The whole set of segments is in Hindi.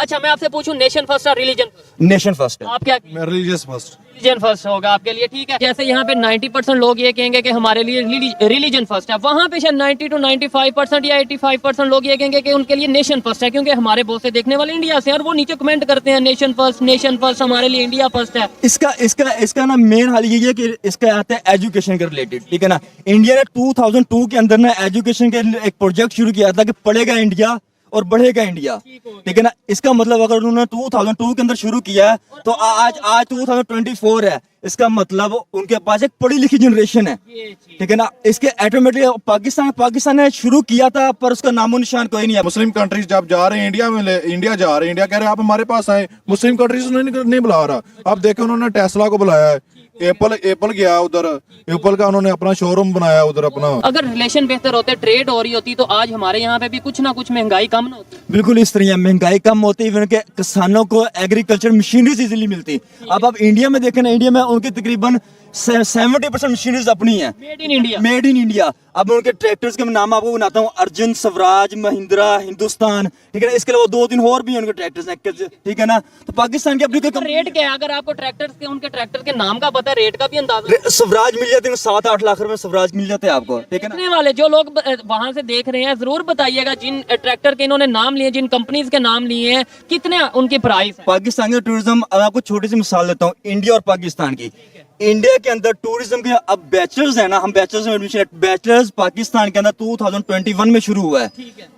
अच्छा मैं आपसे पूछूं, नेशन फर्स्ट या रिलीजन? नेशन फर्स्ट है। आप क्या? Religious first. रिलीजन फर्स्ट होगा आपके लिए, ठीक है। जैसे यहाँ पे 90% लोग ये कहेंगे कि हमारे लिए रिलीजन फर्स्ट है, वहाँ पे शायद 90 to 95% या 85% लोग ये कहेंगे कि उनके लिए नेशन फर्स्ट है, क्योंकि हमारे बहुत से देखने वाले इंडिया से हैं और वो नीचे कमेंट करते हैं नेशन फर्स्ट हमारे लिए इंडिया फर्स्ट है। इसका ना मेन हाल यही है कि इसका आता है एजुकेशन के रिलेटेड, ठीक है ना। इंडिया ने 2002 के अंदर ना एजुकेशन के एक प्रोजेक्ट शुरू किया था कि पढ़ेगा इंडिया और बढ़ेगा इंडिया, ठीक है ना। इसका मतलब अगर उन्होंने 2002 के अंदर शुरू किया है तो आज 2024 है, इसका मतलब उनके पास एक पढ़ी लिखी जनरेशन है, ठीक है ना। इसके ऑटोमेटिक पाकिस्तान ने शुरू किया था पर उसका नामो निशान कोई नहीं है। मुस्लिम कंट्रीज जब जा रहे हैं इंडिया जा रहे हैं, इंडिया कह रहे हैं आप हमारे पास आए, मुस्लिम कंट्रीज नहीं बुला रहा। अब देखो उन्होंने टेस्ला को बुलाया है, एप्पल गया उधर, एप्पल का उन्होंने अपना शोरूम बनाया उधर अपना। अगर रिलेशन बेहतर होते, ट्रेड हो रही होती, तो आज हमारे यहाँ पे भी कुछ ना कुछ महंगाई कम ना होती। बिल्कुल इस तरह महंगाई कम होती, इवन के किसानों को एग्रीकल्चर मशीनरीज इजीली मिलती। अब आप इंडिया में देखें ना, इंडिया में उनकी तकरीबन 70% मशीनरीज अपनी है, मेड इन इंडिया। अब उनके ट्रैक्टर्स के नाम आपको बनाता हूँ, अर्जुन, स्वराज, महिंद्रा, हिंदुस्तान, ठीक है ना। इसके अलावा 2-3 और भी हैं उनके ट्रैक्टर्स, ठीक है ना। तो पाकिस्तान की अपनी रेट क्या है? अगर आपको ट्रैक्टर्स के उनके ट्रैक्टर के नाम का पता है, रेट का भी अंदाजा? स्वराज मिल जाते हैं 7-8 लाख रुपए स्वराज मिल जाते हैं आपको, ठीक है ना। वाले जो लोग वहां से देख रहे हैं जरूर बताइएगा, जिन ट्रैक्टर के इन्होंने नाम लिए, जिन कंपनीज के नाम लिए हैं, कितने उनके प्राइस है? पाकिस्तान का टूरिज्म, अब आपको छोटी सी मिसाल देता हूँ इंडिया और पाकिस्तान की। इंडिया के अंदर टूरिज्म के अब बैचलर्स है ना, हम बैचलर्स में एडमिशन, बैचलर्स पाकिस्तान के अंदर 2021 में शुरू हुआ है,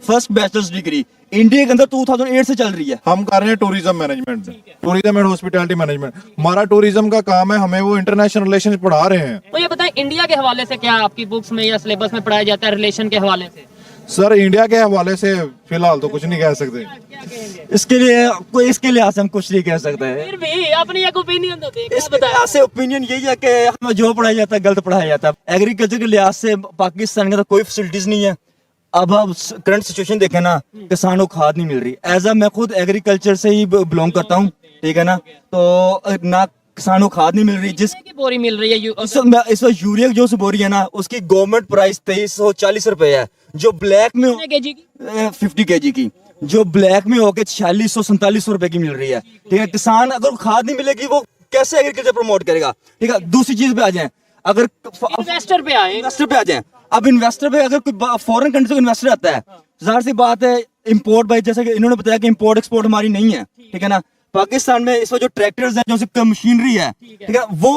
फर्स्ट बैचलर्स डिग्री। इंडिया के अंदर 2008 से चल रही है। हम कर रहे हैं tourism management, tourism and hospitality management. हमारा टूरिज्म का काम है, हमें वो इंटरनेशनल रिलेशन पढ़ा रहे हैं। तो ये बताएं, इंडिया के हवाले से क्या आपकी बुक्स में या सिलेबस में पढ़ाया जाता है रिलेशन के हवाले से? सर इंडिया के हवाले से फिलहाल तो कुछ नहीं कह सकते। इसके लिए हम कुछ नहीं कह सकते हैं। फिर भी अपनी एक ओपिनियन तो दें, इसके लिहाज से ओपिनियन यही है कि हमें जो पढ़ाया जाता है गलत पढ़ाया जाता है। एग्रीकल्चर के लिहाज से पाकिस्तान के अंदर कोई फैसिलिटीज नहीं है। अब आप करंट सिचुएशन देखें ना, किसानों को खाद नहीं मिल रही। एज मैं खुद एग्रीकल्चर से ही बिलोंग करता हूँ, ठीक है ना। तो ना किसानों को खाद नहीं मिल रही, जिसकी बोरी मिल रही है इस वक्त यूरिया जो से बोरी है ना, उसकी गवर्नमेंट प्राइस 2340 रुपए है, जो ब्लैक में 50 kg की, जो ब्लैक में होकर 4647 रुपए की मिल रही है, ठीक है। किसान अगर खाद नहीं मिलेगी वो कैसे एग्रीकल्चर प्रमोट करेगा, ठीक है। दूसरी चीज पे आ जाए, अगर इन्वेस्टर पे आ जाए। अब इन्वेस्टर पे अगर कोई फॉरेन कंट्री से इन्वेस्टर आता है, जाहिर सी बात है इंपोर्ट, भाई जैसे कि इन्होंने बताया कि इंपोर्ट एक्सपोर्ट हमारी नहीं है, ठीक है ना। पाकिस्तान में इस वक्त जो ट्रैक्टर्स हैं, जो मशीनरी है, ठीक है, वो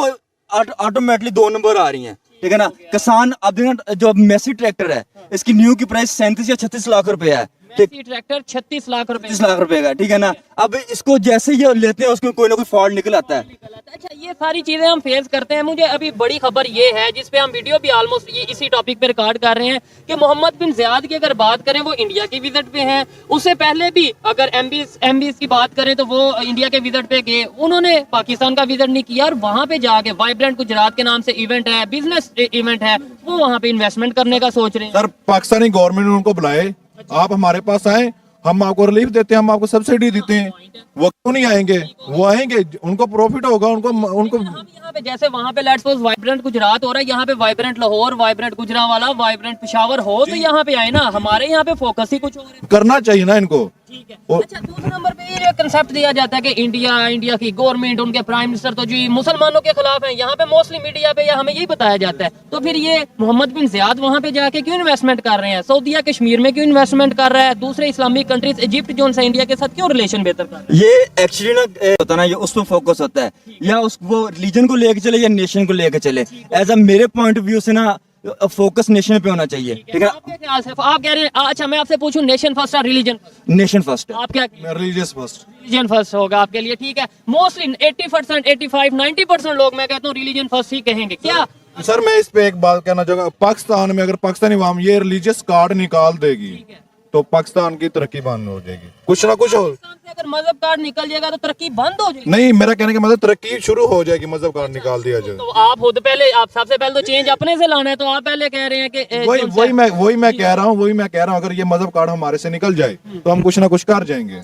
ऑटोमेटिकली 2 नंबर आ रही है, ठीक है ना। किसान अब जो मैसी ट्रैक्टर है, इसकी न्यू की प्राइस 37 या 36 लाख रुपए है, ट्रैक्टर 36 लाख रुपए का, ठीक है ना। अब इसको जैसे ही लेते हैं उसको कोई ना कोई फॉल्ट निकल आता है। अच्छा, ये सारी चीजें हम फेस करते हैं। मुझे अभी बड़ी खबर ये है, जिसपे हम वीडियो भी ऑलमोस्ट इसी टॉपिक पे रिकॉर्ड कर रहे हैं, कि मोहम्मद बिन ज़ियाद की अगर बात करें, वो इंडिया की विजिट पे हैं। उससे पहले भी अगर एमबीज की बात करें तो वो इंडिया के विजिट पे गए, उन्होंने पाकिस्तान का विजिट नहीं किया। और वहाँ पे जाके वाइब्रेंट गुजरात के नाम से इवेंट है, बिजनेस इवेंट है, वो वहाँ पे इन्वेस्टमेंट करने का सोच रहे हैं। सर पाकिस्तानी गवर्नमेंट ने उनको बुलाए, आप हमारे पास आए, हम आपको रिलीफ देते हैं, हम आपको सब्सिडी देते हैं। वो क्यों नहीं आएंगे? वो आएंगे, उनको प्रॉफिट होगा, उनको यहाँ पे जैसे वहाँ पे लेट्स सपोज वाइब्रेंट गुजरात हो रहा है, यहाँ पे vibrant Lahore, vibrant Gujranwala, vibrant Peshawar हो, तो यहाँ पे आए ना। हमारे यहाँ पे फोकस ही कुछ और है, करना चाहिए ना इनको। ठीक है। अच्छा, दूसरे नंबर पे ये कंसेप्ट दिया जाता है कि इंडिया की गवर्नमेंट, उनके प्राइम मिनिस्टर तो जी मुसलमानों के खिलाफ हैं। यहाँ पे मोस्टली मीडिया पे या हमें यही बताया जाता है। तो फिर ये मोहम्मद बिन ज़ियाद वहाँ पे जाके क्यों इन्वेस्टमेंट कर रहे हैं? सऊदीया कश्मीर में क्यों इन्वेस्टमेंट कर रहा है? दूसरे इस्लामिक कंट्रीज, इजिप्ट जो है इंडिया के साथ क्यों रिलेशन बेहतर कर रहा है? ये एक्चुअली ना होता ना, ये उस पर फोकस होता है, या उस वो रिलीजन को लेके चले या नेशन को लेके चले। एज मेरे पॉइंट ऑफ व्यू से ना फोकस नेशन पे होना चाहिए, ठीक है। आपके ख्याल से आप कह रहे हैं, अच्छा मैं आपसे पूछूं, नेशन फर्स्ट या रिलीजन? Nation first. आप क्या? Religious first. रिलीजन फर्स्ट होगा आपके लिए, ठीक है। मोस्टली 80%, 85, 90% लोग, मैं कहता हूँ रिलीजन फर्स्ट ही कहेंगे। क्या सर मैं इस पे एक बात कहना चाहूंगा, पाकिस्तान में अगर पाकिस्तानी अवाम ये रिलीजियस कार्ड निकाल देगी तो पाकिस्तान की तरक्की बंद हो जाएगी। कुछ ना कुछ हो, अगर मजहब कार्ड निकल जाएगा तो तरक्की बंद हो जाएगी। नहीं, मेरा कहने का मतलब तरक्की शुरू हो जाएगी, मजहब कार्ड निकाल दिया जाए। तो आप खुद पहले, आप सबसे पहले तो चेंज अपने से लाना है, तो आप पहले कह रहे हैं कि वही मैं कह रहा हूँ अगर ये मजहब कार्ड हमारे से निकल जाए तो हम कुछ ना कुछ कर जाएंगे।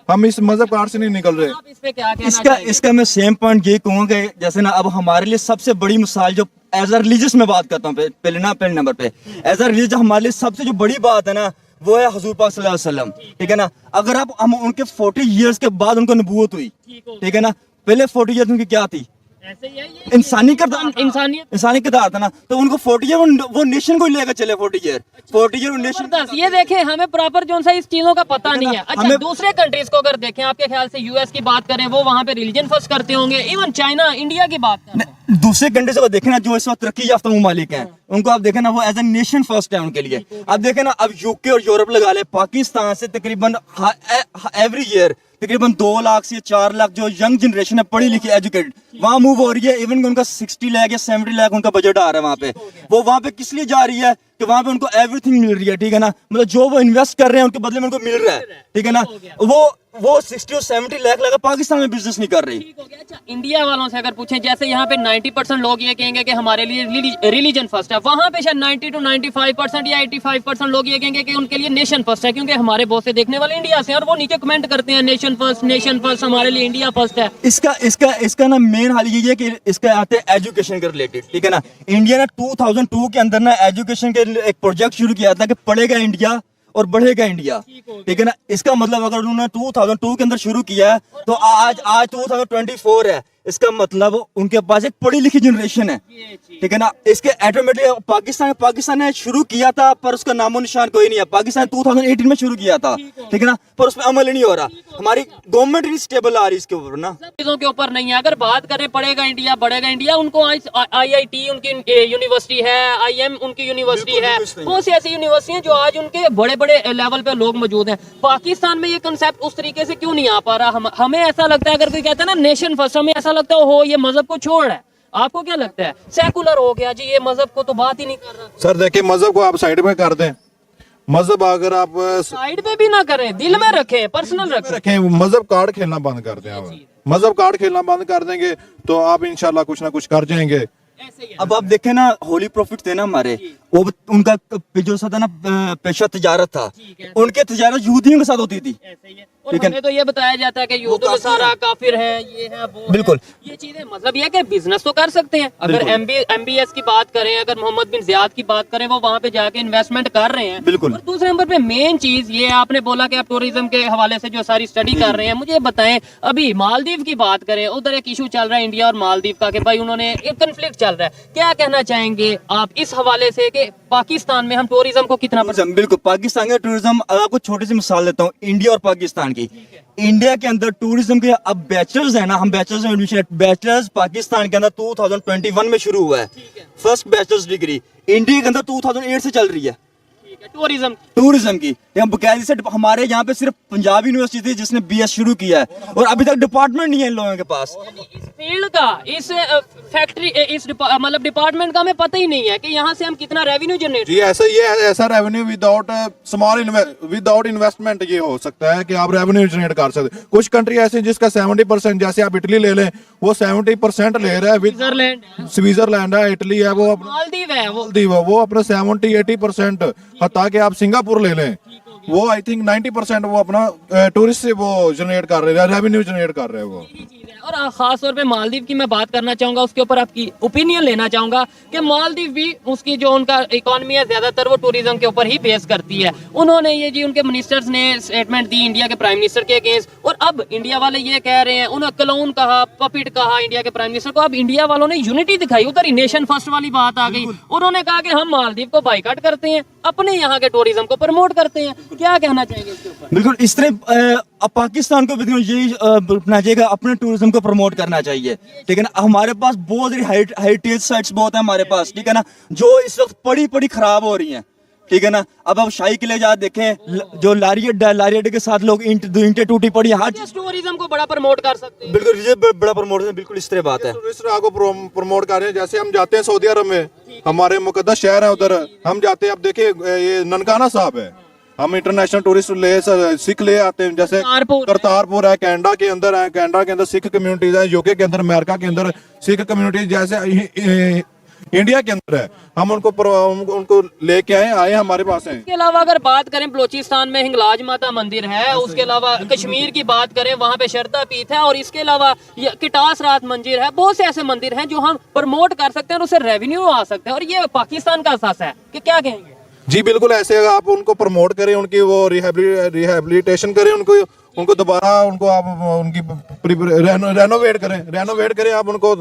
हम इस मजहब कार्ड से नहीं निकल रहे। आप इस पे क्या कहना चाहेंगे? इसका मैं सेम पॉइंट ये कहूँगा, जैसे ना अब हमारे लिए सबसे बड़ी मिसाल, जो एज अ रिलीजियस में बात करता हूँ, पहले नंबर पे एज अ रिलीजियस हमारे लिए सबसे जो बड़ी बात है ना, वो है हुजूर पाक सल्लल्लाहु अलैहि वसल्लम, ठीक है ना। अगर आप हम उनके 40 इयर्स के बाद उनको नबूवत हुई, ठीक है ना, पहले 40 इयर्स उनकी क्या थी, ऐसे ही है ये इंसानी किरदार, इंसानियत इंसानी किरदार था ना। तो उनको 40 ईयर वो नेशन को ही लेकर चले, 40 ईयर वो नेशन। जबरदस्त। ये देखें, हमें प्रॉपर जो सा इस चीजों का पता नहीं है। अच्छा, हमें- दूसरे कंट्रीज को अगर देखें, आपके ख्याल से यूएस की बात करें, वो वहां पे रिलीजन फर्स्ट करते होंगे। इवन चाइना, इंडिया की बात करें, दूसरे कंट्रीज को देखे ना, जो इस वक्त तरक्की याफ्ता ममालिक हैं, उनको आप देखें ना, वो एज ए नेशन फर्स्ट है उनके लिए। आप देखें ना, अब यूके और यूरोप लगा ले, पाकिस्तान से तकरीबन एवरी ईयर तकरीबन 2 लाख से 4 लाख जो यंग जनरेशन है, पढ़ी लिखी एजुकेटेड, वहाँ मूव हो रही है। इवन उनका 60 लाख या 70 लाख उनका बजट आ रहा है वहाँ पे। वो वहाँ पे किस लिए जा रही है कि वहाँ पे उनको एवरीथिंग मिल रही है, ठीक है ना। मतलब जो वो इन्वेस्ट कर रहे हैं उनके बदले में उनको मिल रहा है, ठीक है ना। वो 60 और 70 लाख लगा, पाकिस्तान में बिजनेस नहीं कर रही। ठीक हो गया। अच्छा, इंडिया वालों से अगर पूछें, जैसे यहाँ पे 90% लोग ये कहेंगे कि हमारे लिए रिलीजन फर्स्ट है, वहाँ पे शायद 90 to 95% या 85% लोग ये कहेंगे कि उनके लिए नेशन फर्स्ट है, क्योंकि हमारे बहुत से देखने वाले इंडिया से हैं और वो नीचे कमेंट करते हैं नेशन फर्स्ट, हमारे लिए इंडिया फर्स्ट है। इसका ना मेन हाल ये है कि इसका आते हैं एजुकेशन के रिलेटेड, ठीक है ना। इंडिया ने 2002 के अंदर ना एजुकेशन के एक प्रोजेक्ट शुरू किया था कि पढ़ेगा इंडिया और बढ़ेगा इंडिया, ठीक है ना। इसका मतलब अगर उन्होंने 2002 के अंदर शुरू किया है तो आज 2024 है, इसका मतलब उनके पास एक पढ़ी लिखी जनरेशन है, ठीक है ना। इसके ऑटोमेटिक पाकिस्तान ने शुरू किया था, पर उसका नामो निशान कोई नहीं है। पाकिस्तान 2018 में शुरू किया था, ठीक है ना, पर उसमें अमल ही नहीं हो रहा। हमारी गवर्नमेंट ही स्टेबल आ रही इसके ऊपर ना, चीजों के ऊपर नहीं है। अगर बात करें पढ़ेगा इंडिया बढ़ेगा इंडिया, उनको आज IIT उनकी यूनिवर्सिटी है, IM उनकी यूनिवर्सिटी है, बहुत सी ऐसी यूनिवर्सिटी हैं जो आज उनके बड़े बड़े लेवल पे लोग मौजूद हैं। पाकिस्तान में ये कंसेप्ट उस तरीके से क्यों नहीं आ पा रहा? हमें ऐसा लगता है, अगर कोई कहता है ना नेशन फर्स्ट, हमें ऐसा लगता है हो ये मजहब को छोड़ है। आपको क्या लगता है? सेकुलर हो गया जी, ये मजहब को तो बात ही नहीं कर रहा। सर देखिए, मजहब को आप साइड में कर दें। मजहब अगर आप साइड पे भी ना करें, दिल में रखें, पर्सनल रखें। रखें, मजहब कार्ड खेलना बंद कर दें। आप मजहब कार्ड खेलना बंद कर देंगे तो आप इंशाल्लाह कुछ ना कुछ कर जाएंगे। ऐसे ही है। अब आप देखें ना, होली प्रॉफिट थे ना हमारे, वो उनका जो सा था ना पेशा तिजारत था, उनके तिजारत यहूदियों के साथ होती थी। ऐसे ही है। और हमें तो ये बताया जाता है कि यूदुल काफिर सारा है। काफिर है, ये है वो है। बिल्कुल। ये चीजें मतलब ये है कि बिजनेस तो कर सकते हैं। अगर MBS की बात करें, अगर मोहम्मद बिन ज़ियाद की बात करें, वो वहाँ पे जाके इन्वेस्टमेंट कर रहे हैं। बिल्कुल। और दूसरे नंबर पे मेन चीज ये आपने बोला कि आप टूरिज्म के हवाले से जो सारी स्टडी कर रहे हैं, मुझे बताएं, अभी मालदीव की बात करें, उधर एक इशू चल रहा है इंडिया और मालदीव का, कि भाई उन्होंने एक कंफ्लिक्ट चल रहा है। क्या कहना चाहेंगे आप इस हवाले से कि पाकिस्तान में हम टूरिज्म को कितना बिल्कुल, पाकिस्तान का टूरिज्म, आपको छोटी सी मिसाल देता हूँ इंडिया और पाकिस्तान की। इंडिया के अंदर टूरिज्म के अब बैचलर्स है ना, हम बैचलर्स में एडमिशन, बैचलर्स पाकिस्तान के अंदर 2021 में शुरू हुआ है। फर्स्ट बैचलर्स डिग्री इंडिया के अंदर 2008 से चल रही है टूरिज्म की। यहाँ बकायदे से हमारे यहाँ पे सिर्फ पंजाब यूनिवर्सिटी थी जिसने BS शुरू किया है, और अभी तक डिपार्टमेंट नहीं है इन लोगों के पास। इस फील्ड का, इस फैक्ट्री, इस मतलब डिपार्टमेंट का हमें पता ही नहीं है कि यहाँ से हम कितना रेवेन्यू जनरेट। जी ऐसा रेवेन्यू विदाउट इन्वेस्टमेंट ये हो सकता है कि आप रेवेन्यू जनरेट कर सकते। कुछ कंट्री ऐसे जिसका 70%, जैसे आप इटली ले लें, वो 70% ले रहा है। स्विट्जरलैंड है, इटली है, वो मालदीव है, वो अपना 70-80%, ताकि आप सिंगापुर ले लें, वो आई थिंक 90% वो अपना टूरिस्ट से वो जनरेट कर रहे हैं, रेवेन्यू जनरेट कर रहे हैं वो। और खास तौर पे मालदीव की मैं बात करना चाहूंगा, उसके ऊपर आपकी ओपिनियन लेना चाहूंगा कि मालदीव भी, उसकी जो उनका इकोनॉमी है ज्यादातर वो टूरिज्म के ऊपर ही बेस करती है। उन्होंने ये जी उनके मिनिस्टर्स ने स्टेटमेंट दी इंडिया के प्राइम मिनिस्टर के अगेंस्ट, और अब इंडिया वाले ये कह रहे हैं, उन्होंने क्लाउन कहा, पपिट कहा इंडिया के प्राइम मिनिस्टर को। अब इंडिया वालों ने यूनिटी दिखाई, उधर ही नेशन फर्स्ट वाली बात आ गई। उन्होंने कहा कि हम मालदीव को बाइकाट करते हैं, अपने यहाँ के टूरिज्म को प्रमोट करते हैं। क्या कहना चाहेंगे इसके ऊपर? बिल्कुल, इस तरह पाकिस्तान को भी यही अपना चाहिए, अपने टूरिज्म को प्रमोट करना चाहिए, ठीक है ना। हमारे पास बहुत सारी हेरिटेज साइट्स बहुत है हमारे पास, ठीक है ना, जो इस वक्त पड़ी खराब हो रही हैं, ठीक है ना। अब आप शाही किले जा देखें, जो लारी अड्डे के साथ लोग ईंटें टूटी पड़ी, हर टूरिज्म को बड़ा प्रमोट कर सकते हैं। बिल्कुल, ये बड़ा प्रमोट है, बिल्कुल इस तरह बात है। टूरिस्ट को प्रमोट कर रहे हैं। जैसे हम जाते हैं सऊदी अरब में, हमारे मुकद्दस शहर है उधर, हम जाते हैं, अब देखिए ये ननकाना साहब है, हम इंटरनेशनल टूरिस्ट सिख ले आते हैं। जैसे करतारपुर है, कनाडा के अंदर है, कनाडा के अंदर सिख कम्युनिटीज है, यूके के अंदर, अमेरिका के अंदर सिख कम्युनिटीज, जैसे इंडिया के अंदर है, हम उनको लेके आए हमारे पास हैं। इसके अलावा अगर बात करें, बलोचिस्तान में हिंगलाज माता मंदिर है, उसके अलावा कश्मीर की बात करें, वहाँ पे शरदा पीठ है, और इसके अलावा किटास रात मंदिर है। बहुत से ऐसे मंदिर हैं जो हम प्रमोट कर सकते हैं और उससे रेवेन्यू आ सकते हैं, और ये पाकिस्तान का असासा है कि क्या कहेंगे? जी बिल्कुल ऐसे आप उनको प्रमोट करें, उनकी वो रिहेबिलिटेशन करें, उनको दोबारा उनको आप उनकी रेनोवेट करें आप उनको,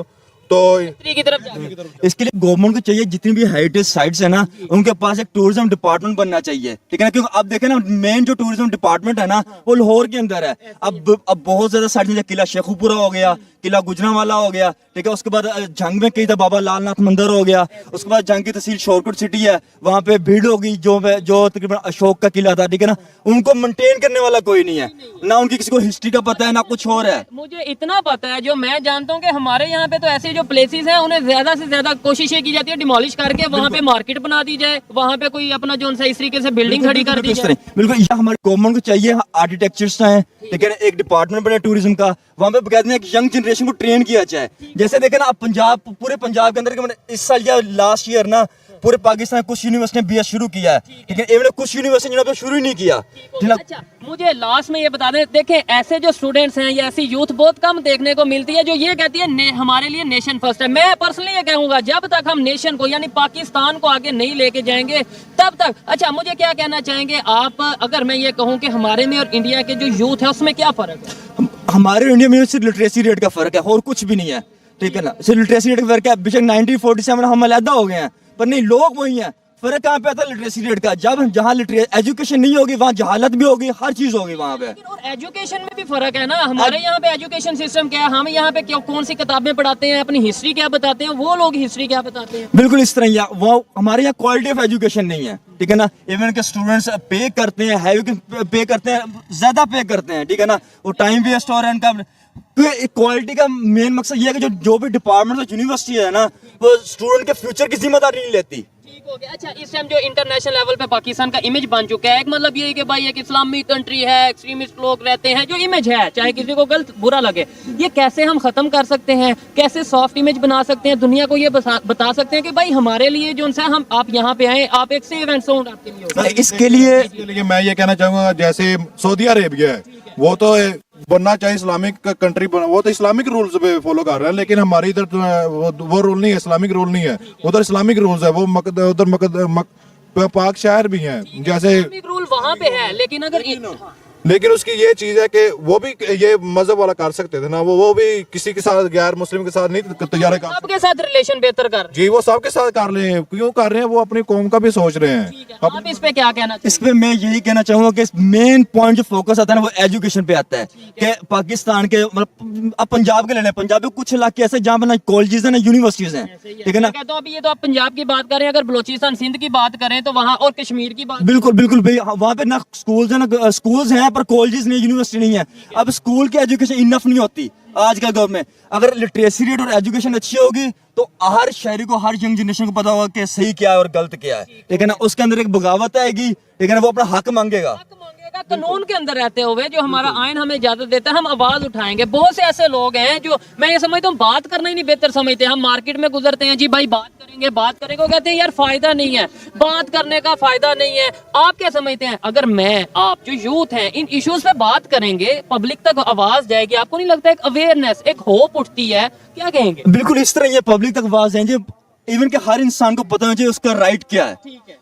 तो की तरफ जाके। इसके लिए गवर्नमेंट को चाहिए जितनी भी हेरिटेज साइट्स है ना उनके पास एक टूरिज्म डिपार्टमेंट बनना चाहिए, ठीक है ना, क्योंकि अब देखें ना मेन जो टूरिज्म डिपार्टमेंट है ना वो लाहौर के अंदर है। अब बहुत ज्यादा साइट, जैसे किला शेखुपुरा हो गया, किला गुजरांवाला हो गया, ठीक है, उसके बाद जंग में कई था बाबा लालनाथ मंदिर हो गया, उसके बाद जंग की तहसील शोरकोट सिटी है, वहाँ पे भीड़ होगी जो तकरीबन अशोक का किला था, ठीक है ना, उनको मेंटेन करने वाला कोई नहीं है, ना उनकी किसी को हिस्ट्री का पता है ना कुछ और है। मुझे इतना पता है, जो मैं जानता हूँ कि हमारे यहाँ पे तो ऐसे जो प्लेसेस हैं उन्हें ज्यादा से ज्यादा कोशिश ये की जाती है डिमोलिश करके वहाँ पे मार्केट बना दी जाए, वहाँ पे कोई अपना जो इस तरीके से बिल्डिंग खड़ी कर दी जाए। बिल्कुल, यह हमारे गवर्नमेंट को चाहिए, आर्किटेक्चर्स हैं, ठीक है ना, एक डिपार्टमेंट बने टूरिज्म का, वहाँ पे बकायदा एक यंग जनरेशन को ट्रेन किया जाए। जैसे देखे ना, अब पूरे पंजाब के अंदर इस साल या लास्ट ईयर ना पूरे पाकिस्तान में कुछ यूनिवर्सिटी ने बीएस शुरू किया है, लेकिन इन्होंने कुछ यूनिवर्सिटी ने शुरू ही नहीं किया। अच्छा, मुझे लास्ट में ये बता दें, देखें ऐसे जो स्टूडेंट्स हैं या ऐसी यूथ बहुत कम देखने को मिलती है जो ये कहती है हमारे लिए नेशन फर्स्ट है। मैं पर्सनली ये कहूंगा जब तक हम नेशन को यानी पाकिस्तान को आगे नहीं लेके जाएंगे तब तक। अच्छा, मुझे क्या कहना चाहेंगे आप, अगर मैं ये कहूँ कि हमारे में और इंडिया के जो यूथ है उसमें क्या फर्क है? हमारे इंडिया में सिर्फ लिटरेसी रेट का फर्क है और कुछ भी नहीं है, ठीक है ना, सिर्फ लिटरेसी रेट का फर्क है। बेशक 1947 हम अलहदा हो गए हैं पर नहीं, लोग वही हैं। फर्क कहाँ पे आता है लिटरेसी रेट का? जब जहाँ एजुकेशन नहीं होगी वहाँ जहालत भी होगी, हर चीज होगी वहाँ पे। और एजुकेशन में भी फर्क है ना, हमारे यहाँ पे एजुकेशन सिस्टम क्या है, हम यहाँ पे कौन सी किताबें पढ़ाते हैं, अपनी हिस्ट्री क्या बताते हैं, वो लोग हिस्ट्री क्या बताते हैं। बिल्कुल इस तरह ही वो हमारे यहाँ क्वालिटी ऑफ एजुकेशन नहीं है, ठीक है ना। इवन के स्टूडेंट्स पे करते हैं, हैवी पे करते हैं, ज्यादा पे करते हैं, ठीक है ना, वो टाइम वेस्ट हो रहा है उनका। तो क्वालिटी का मेन मकसद ये है कि जो भी डिपार्टमेंट और यूनिवर्सिटी है ना वो स्टूडेंट के फ्यूचर की जिम्मेदारी नहीं लेती। ठीक हो गया। अच्छा, इस टाइम जो इंटरनेशनल लेवल पे पाकिस्तान का इमेज बन चुका है, एक मतलब ये है कि भाई एक इस्लामिक कंट्री है, एक्सट्रीमिस्ट लोग रहते हैं, जो इमेज है चाहे किसी को गलत बुरा लगे, ये कैसे हम खत्म कर सकते हैं, कैसे सॉफ्ट इमेज बना सकते हैं, दुनिया को ये बता सकते हैं कि भाई हमारे लिए जो है हम आप यहाँ पे आए, आप एक से इवेंट आपके लिए होगा। इसके लिए मैं ये कहना चाहूंगा, जैसे सऊदी अरेबिया है वो तो बनना चाहिए इस्लामिक कंट्री, वो तो इस्लामिक रूल्स पे फॉलो कर रहे हैं, लेकिन हमारी इधर तो वो रूल नहीं है, इस्लामिक रूल नहीं है, उधर इस्लामिक रूल्स है, वो उधर पाक शहर भी हैं जैसे रूल वहाँ पे है, लेकिन उसकी ये चीज है कि वो भी ये मजहब वाला कर सकते थे ना, वो भी किसी के साथ गैर मुस्लिम के साथ नहीं तजारत कर, सबके साथ रिलेशन बेहतर कर जी, वो सबके साथ कर रहे हैं। क्यों कर रहे हैं? वो अपनी कौम का भी सोच रहे हैं। आप इस पे क्या कहना चाहिए? इस पे मैं यही कहना चाहूंगा कि मेन पॉइंट जो फोकस आता है ना वो एजुकेशन पे आता है कि पाकिस्तान के मतलब अब पंजाब के लेने, पंजाब में कुछ इलाके ऐसे जहाँ पर ना कॉलेजेस है ना यूनिवर्सिटीज हैं, ठीक है ना। तो अभी ये तो आप पंजाब की बात करें, अगर बलोचिस्तान सिंध की बात करें तो वहाँ, और कश्मीर की बात, बिल्कुल बिल्कुल भाई, वहाँ पे ना स्कूल्स है ना, स्कूल्स हैं पर कॉलेजेस नहीं, यूनिवर्सिटी नहीं है। अब स्कूल की एजुकेशन इनफ नहीं होती आज के दौर में। अगर लिटरेसी रेट और एजुकेशन अच्छी होगी तो हर शहरी को, हर यंग जनरेशन को पता होगा कि सही क्या है और गलत क्या है, ठीक है ना। उसके अंदर एक बगावत आएगी, ठीक है ना, वो अपना हक मांगेगा। कानून के अंदर रहते हुए जो हमारा आइन हमें इजाजत देता है हम आवाज उठाएंगे। बहुत से ऐसे लोग हैं जो मैं ये समझता हूँ बात करना ही नहीं बेहतर समझते। हम मार्केट में गुजरते हैं, जी भाई बात करेंगे, बात करेंगे, वो कहते हैं यार फायदा नहीं है, बात करने का फायदा नहीं है। आप क्या समझते हैं? अगर मैं आप जो यूथ हैं इन इश्यूज पे बात करेंगे, पब्लिक तक आवाज जाएगी, आपको नहीं लगता एक अवेयरनेस, एक होप उठती है? क्या कहेंगे? बिल्कुल इस तरह ये पब्लिक तक आवाज है, इवन के हर इंसान को पता होना चाहिए उसका राइट क्या है,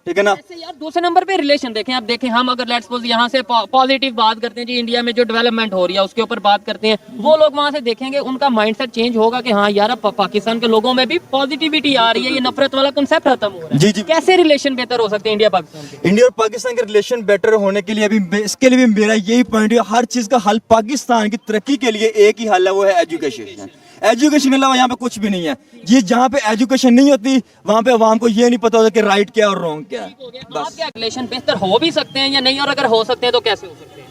ठीक है ना। यार दूसरे नंबर पे रिलेशन देखें, आप देखें हम अगर लेट्स सपोज यहाँ से पॉजिटिव बात करते हैं जी, इंडिया में जो डेवलपमेंट हो रही है उसके ऊपर बात करते हैं, वो लोग वहाँ से देखेंगे उनका माइंडसेट चेंज होगा कि हाँ यार अब पाकिस्तान के लोगों में भी पॉजिटिविटी आ रही है, ये नफरत वाला कंसेप्ट खत्म हो रहा है। जी जी, कैसे रिलेशन बेहतर हो सकते हैं इंडिया पाकिस्तान के? इंडिया और पाकिस्तान के रिलेशन बेटर होने के लिए अभी इसके लिए भी मेरा यही पॉइंट है, हर चीज का हल पाकिस्तान की तरक्की के लिए एक ही हल है, वो है एजुकेशन। एजुकेशन के अलावा यहाँ पे कुछ भी नहीं है। ये जहाँ पे एजुकेशन नहीं होती वहाँ पे आवाम को ये नहीं पता होता कि राइट क्या और रॉन्ग क्या है। आप क्या रिलेशन बेहतर हो भी सकते हैं या नहीं, और अगर हो सकते हैं तो कैसे हो सकते हैं?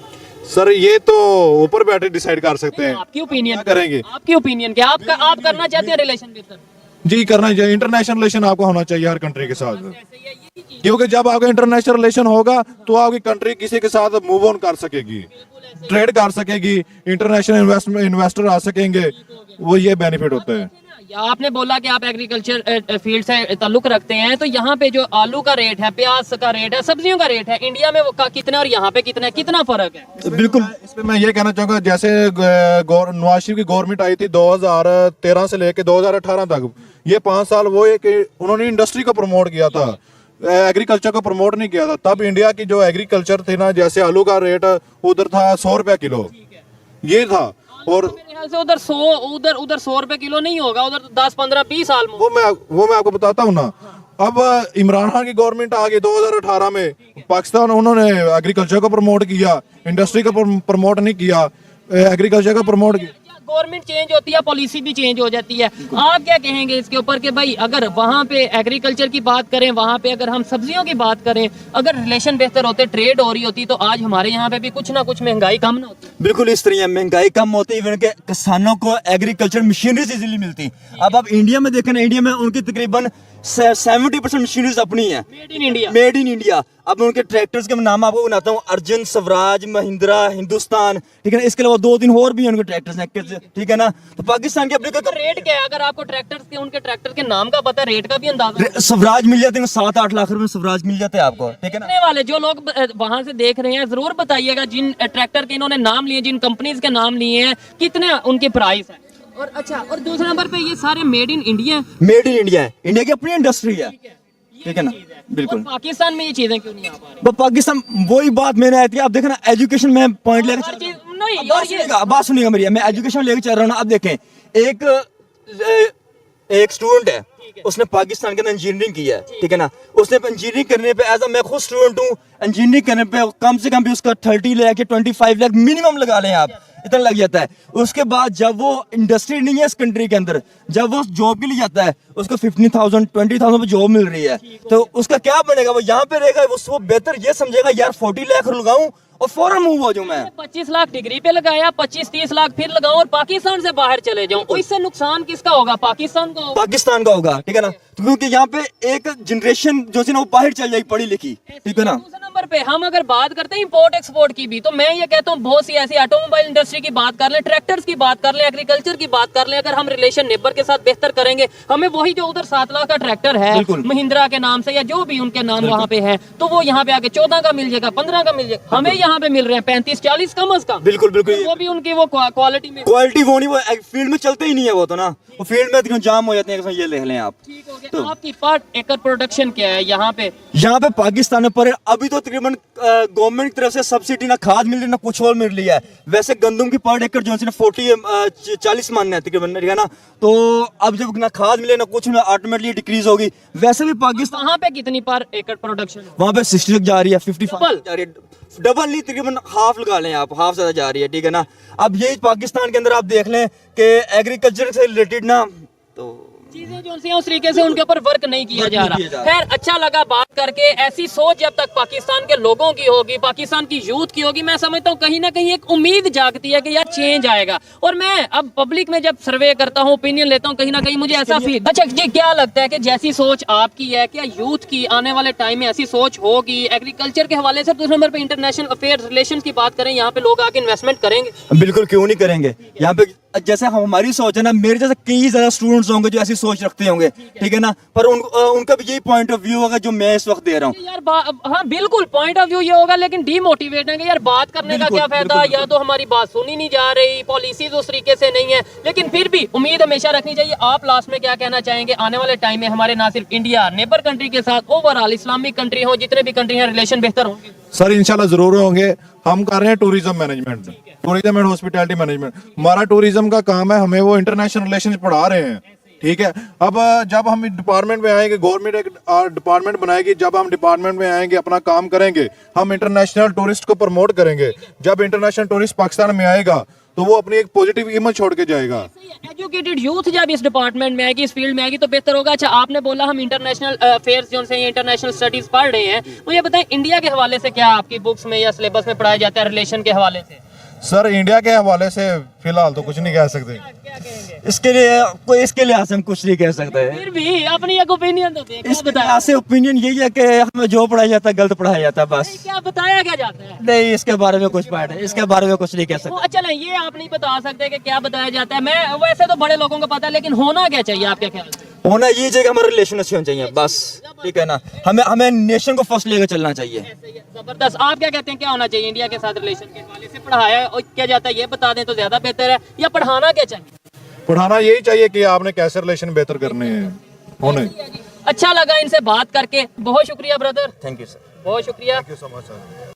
सर ये तो ऊपर बैठे डिसाइड कर सकते हैं। आपकी ओपिनियन करेंगे, आपकी ओपिनियन क्या? आप करना चाहते हैं रिलेशन बेहतर? जी करना चाहिए। इंटरनेशनल रिलेशन आपको होना चाहिए हर कंट्री के साथ, क्योंकि जब आपका इंटरनेशनल रिलेशन होगा तो आपकी कंट्री किसी के साथ मूव ऑन कर सकेगी, ट्रेड कर सकेगी, इंटरनेशनल इन्वेस्टर आ सकेंगे, वो ये बेनिफिट होता है। आपने बोला कि आप एग्रीकल्चर फील्ड से ताल्लुक रखते हैं, तो यहाँ पे जो आलू का रेट है, प्याज का रेट है, सब्जियों का रेट है, इंडिया में वो कितना और यहाँ पे कितना है, कितना फर्क है? बिल्कुल, इस पे मैं ये कहना चाहूंगा, जैसे नवाज शरीफ की गवर्नमेंट आई थी 2013 से लेके 2018 तक, ये 5 साल वो है कि उन्होंने इंडस्ट्री को प्रमोट किया था, एग्रीकल्चर को प्रमोट नहीं किया था। तब इंडिया की जो एग्रीकल्चर थी ना, जैसे आलू का रेट उधर था 100 रुपया किलो, ये था। और मेरे ख्याल से उधर 100 रुपए किलो नहीं होगा, उधर तो 10 15 20 आलमोस्ट। वो मैं आपको बताता हूँ ना। अब इमरान खान की गवर्नमेंट आ गई 2018 में, पाकिस्तान उन्होंने एग्रीकल्चर को प्रमोट किया, इंडस्ट्री को प्रमोट नहीं किया, एग्रीकल्चर को प्रमोट किया। गवर्नमेंट चेंज होती है, पॉलिसी भी चेंज हो जाती है। आप क्या कहेंगे इसके ऊपर कि भाई अगर वहाँ पे एग्रीकल्चर की बात करें, वहाँ पे अगर हम सब्जियों की बात करें, अगर रिलेशन बेहतर होते, ट्रेड हो रही होती, तो आज हमारे यहाँ पे भी कुछ ना कुछ महंगाई कम ना होती। बिल्कुल इस तरह है, महंगाई कम होती है, इवन के किसानों को एग्रीकल्चर मशीनरीज इजीली मिलती। अब आप इंडिया में देखें ना, इंडिया में उनकी तकरीबन 70% मशीनरीज अपनी है, made in India. Made in India. अब उनके ट्रैक्टर्स के नाम आपको बनाता हूँ, अर्जुन, स्वराज, महिंद्रा, हिंदुस्तान, ठीक है ना। इसके अलावा 2-3 और भी हैं उनके ट्रैक्टर्स हैं, ठीक है ना। तो पाकिस्तान के अपने तो रेट क्या है, अगर आपको ट्रैक्टर्स के, उनके ट्रैक्टर के नाम का पता है, रेट का भी अंदाजा? स्वराज मिल जाते हैं 7-8 लाख रुपए में, स्वराज मिल जाते हैं आपको, ठीक है ना। देखने वाले जो लोग वहां से देख रहे हैं, जरूर बताइएगा जिन ट्रैक्टर के इन्होंने नाम लिए, जिन कंपनीज के नाम लिए हैं, कितने उनके प्राइस है। और अच्छा, और दूसरे नंबर पे ये सारे मेड इन इंडिया है। मेड इन इंडिया है, इंडिया की अपनी इंडस्ट्री है, ठीक है ना। बिल्कुल। और पाकिस्तान में ये चीजें क्यों नहीं आ पा रही? पाकिस्तान वही बात मैंने आई थी। आप देखें ना, एजुकेशन में पॉइंट लेकर हर चल चीज रहा हूं। नहीं, बात और ये सुनिएगा, बात सुनिएगा मेरी, मैं एजुकेशन लेकर चल रहा हूँ ना। अब देखें, एक स्टूडेंट है, उसने पाकिस्तान के अंदर इंजीनियरिंग की है, ठीक है ना। उसने इंजीनियरिंग करने पे, एज मैं खुद स्टूडेंट हूँ, इंजीनियरिंग करने पे कम से कम भी उसका 30 लाख या 25 लाख मिनिमम लगा लें आप, इतना लग जाता है। उसके बाद जब वो इंडस्ट्री नहीं है इस कंट्री के अंदर, जब वो जॉब के लिए जाता है, उसको 15,000 20,000 पे जॉब मिल रही है, तो उसका क्या बनेगा? वो यहाँ पे रहेगा, वो बेहतर ये समझेगा यार 40 लाख लगाऊं और फौरन मूव हो जाऊं मैं। 25 लाख डिग्री पे लगाया, 25-30 लाख फिर लगाऊं और पाकिस्तान से बाहर चले जाऊं, तो इससे नुकसान किसका होगा? पाकिस्तान का होगा। पाकिस्तान का होगा, ठीक है ना। तो क्योंकि यहाँ पे एक जनरेशन जो थी ना, वो बाहर चल जाएगी पढ़ी लिखी, ठीक है ना। दूसरे नंबर पे हम अगर बात करते हैं इंपोर्ट एक्सपोर्ट की भी, तो मैं ये कहता हूँ बहुत सी ऐसी ऑटोमोबाइल इंडस्ट्री की बात कर लें, ट्रैक्टर्स की बात कर लें, एग्रीकल्चर की बात कर लें, अगर हम रिलेशन नेबर के साथ बेहतर करेंगे, हमें वही जो उधर 7 लाख का ट्रैक्टर है महिंद्रा के नाम से या जो भी उनके नाम वहाँ पे है, तो वो यहाँ पे आके 14 का मिल जाएगा, 15 का मिल जाएगा, हमें यहाँ पे मिल रहे हैं 35-40 कम अज कम। बिल्कुल बिल्कुल। वो भी उनकी वो क्वालिटी में, क्वालिटी वो नहीं, वो फील्ड में चलते ही नहीं है वो, तो ना वो फील्ड में जाम हो जाते हैं। ये देख लें आप। ठीक हो गया। आपकी पर एकड़ प्रोडक्शन क्या है यहाँ पे? यहाँ पे पाकिस्तान में पर अभी तो तकरीबन गवर्नमेंट की तरफ से सब्सिडी ना खाद मिल रही ना कुछ और मिल रही है। वैसे गंदम की पर एकड़ जो है 40 मान है तकरीबन, ठीक है ना। तो अब जब ना खाद मिले ना कुछ में, ऑटोमेटिकली डिक्रीज होगी। वैसे भी पाकिस्तान, वहाँ पे कितनी पर एकड़ प्रोडक्शन? वहाँ पे 60 तक जा रही है, 55 जा रही है, डबल नहीं तकरीबन हाफ लगा लें आप, हाफ ज्यादा जा रही है, ठीक है ना। अब यही पाकिस्तान के अंदर आप देख लें कि एग्रीकल्चर से रिलेटेड ना, तो चीजें जो सी उस तरीके से उनके ऊपर वर्क नहीं किया जा रहा। खैर, अच्छा लगा बात करके। ऐसी सोच जब तक पाकिस्तान के लोगों की होगी, पाकिस्तान की यूथ की होगी, मैं समझता हूँ कहीं ना कहीं एक उम्मीद जागती है कि यार चेंज आएगा। और मैं अब पब्लिक में जब सर्वे करता हूँ, ओपिनियन लेता हूँ, कहीं ना कहीं मुझे ऐसा फील, अच्छा जी, क्या लगता है कि जैसी सोच आपकी है, क्या यूथ की आने वाले टाइम में ऐसी सोच होगी एग्रीकल्चर के हवाले से? दूसरे नंबर पे इंटरनेशनल अफेयर्स रिलेशन की बात करें, यहाँ पे लोग आके इन्वेस्टमेंट करेंगे? बिल्कुल, क्यों नहीं करेंगे। यहाँ पे जैसे हमारी सोच है ना, मेरे जैसे कई ज्यादा स्टूडेंट्स होंगे जो ऐसी सोच रखते होंगे, ठीक है ना। पर उनका भी यही पॉइंट ऑफ व्यू होगा जो मैं इस वक्त दे रहा हूँ यार। हाँ बिल्कुल, पॉइंट ऑफ व्यू ये होगा, लेकिन डीमोटिवेट है यार, बात करने का क्या फायदा, या तो हमारी बात सुनी नहीं जा रही, पॉलिसीज उस तरीके से नहीं है। लेकिन फिर भी उम्मीद हमेशा रखनी चाहिए। आप लास्ट में क्या कहना चाहेंगे? आने वाले टाइम में हमारे ना सिर्फ इंडिया नेबर कंट्री के साथ, ओवरऑल इस्लामिक कंट्री हो, जितने भी कंट्री हैं, रिलेशन बेहतर होंगे? सर इंशाल्लाह जरूर होंगे। हम कर रहे हैं tourism management, tourism and hospitality management. हमारा टूरिज्म का काम है, हमें वो इंटरनेशनल रिलेशंस पढ़ा रहे हैं, ठीक है। अब जब हम डिपार्टमेंट में आएंगे, गवर्नमेंट एक डिपार्टमेंट बनाएगी, जब हम डिपार्टमेंट में आएंगे, अपना काम करेंगे, हम इंटरनेशनल टूरिस्ट को प्रमोट करेंगे। जब इंटरनेशनल टूरिस्ट पाकिस्तान में आएगा तो वो अपनी एक पॉजिटिव इमेज छोड़ के जाएगा। एजुकेटेड यूथ जब इस डिपार्टमेंट में आएगी, इस फील्ड में आएगी, तो बेहतर होगा। अच्छा, आपने बोला हम इंटरनेशनल अफेयर्स जो से इंटरनेशनल स्टडीज पढ़ रहे हैं, मुझे बताएं इंडिया के हवाले से क्या आपकी बुक्स में या सिलेबस में पढ़ाया जाता है रिलेशन के हवाले से? सर इंडिया के हवाले से फिलहाल तो कुछ नहीं कह सकते। इसके लिए हम कुछ नहीं कह सकते। फिर भी अपनी एक ओपिनियन तो दें। इसके ऐसे ओपिनियन यही है कि हमें जो पढ़ाया जाता है गलत पढ़ाया जाता है, बस। क्या बताया क्या जाता है? नहीं, इसके बारे में कुछ पार्ट है, इसके बारे में कुछ नहीं कह सकते। अच्छा नहीं, ये आप नहीं बता सकते कि क्या बताया जाता है। मैं वैसे तो बड़े लोगों को पता है, लेकिन होना क्या चाहिए आपके ख्याल से? होना ये चाहिए कि हमारे रिलेशन अच्छे होने चाहिए, बस, ठीक है ना। हमें नेशन को फर्स्ट लेकर चलना चाहिए। जबरदस्त। आप क्या कहते हैं, क्या होना चाहिए इंडिया के साथ रिलेशन के हवाले से? पढ़ाया और क्या जाता है ये बता दें तो ज्यादा बेहतर है, या पढ़ाना क्या चाहिए? पढ़ाना यही चाहिए कि आपने कैसे रिलेशन बेहतर करने हैं होने। अच्छा लगा इनसे बात करके, बहुत शुक्रिया ब्रदर, थैंक यू सर। बहुत शुक्रिया। Thank you so much, sir.